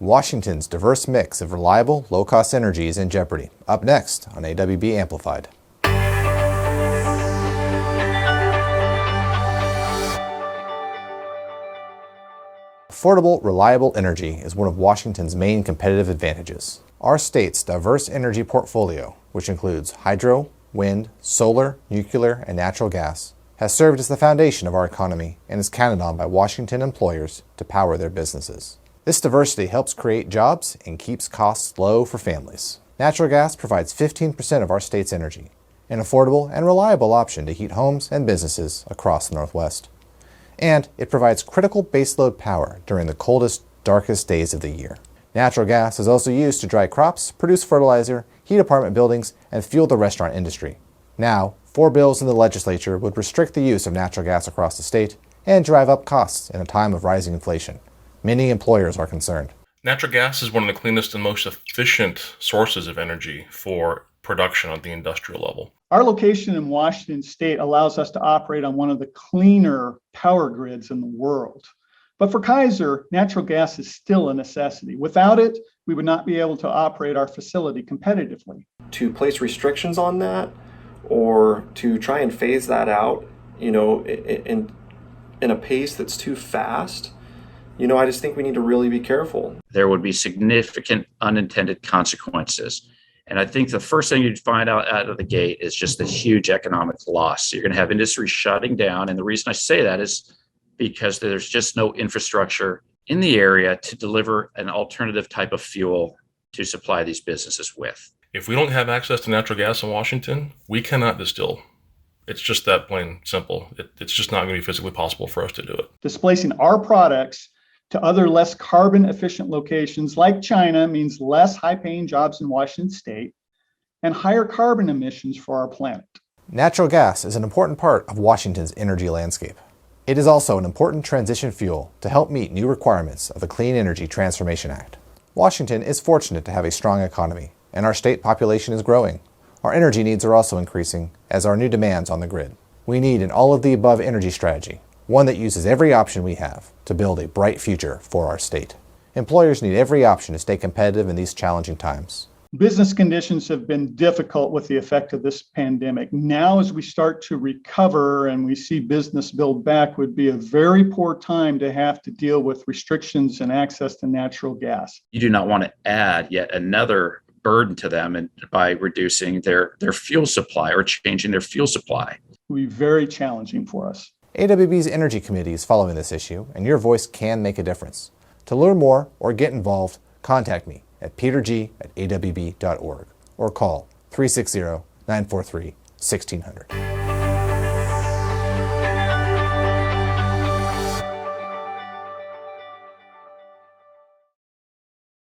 Washington's diverse mix of reliable, low-cost energy is in jeopardy. Up next on AWB Amplified. Affordable, reliable energy is one of Washington's main competitive advantages. Our state's diverse energy portfolio, which includes hydro, wind, solar, nuclear, and natural gas, has served as the foundation of our economy and is counted on by Washington employers to power their businesses. This diversity helps create jobs and keeps costs low for families. Natural gas provides 15% of our state's energy, an affordable and reliable option to heat homes and businesses across the Northwest. And it provides critical baseload power during the coldest, darkest days of the year. Natural gas is also used to dry crops, produce fertilizer, heat apartment buildings, and fuel the restaurant industry. Now, 4 bills in the legislature would restrict the use of natural gas across the state and drive up costs in a time of rising inflation. Many employers are concerned. Natural gas is one of the cleanest and most efficient sources of energy for production on the industrial level. Our location in Washington state allows us to operate on one of the cleaner power grids in the world. But for Kaiser, natural gas is still a necessity. Without it, we would not be able to operate our facility competitively. To place restrictions on that or to try and phase that out, in a pace that's too fast, I just think we need to really be careful. There would be significant unintended consequences. And I think the first thing you'd find out of the gate is just the huge economic loss. You're going to have industry shutting down. And the reason I say that is because there's just no infrastructure in the area to deliver an alternative type of fuel to supply these businesses with. If we don't have access to natural gas in Washington, we cannot distill. It's just that plain simple. It's just not going to be physically possible for us to do it. Displacing our products to other less carbon efficient locations like China means less high-paying jobs in Washington state and higher carbon emissions for our planet. Natural gas is an important part of Washington's energy landscape. It is also an important transition fuel to help meet new requirements of the Clean Energy Transformation Act. Washington is fortunate to have a strong economy, and our state population is growing. Our energy needs are also increasing as are new demands on the grid. We need an all-of-the-above energy strategy, one that uses every option we have to build a bright future for our state. Employers need every option to stay competitive in these challenging times. Business conditions have been difficult with the effect of this pandemic. Now, as we start to recover and we see business build back, would be a very poor time to have to deal with restrictions and access to natural gas. You do not want to add yet another burden to them and by reducing their fuel supply or changing their fuel supply. It will be very challenging for us. AWB's Energy Committee is following this issue, and your voice can make a difference. To learn more or get involved, contact me at peterg@awb.org or call 360-943-1600.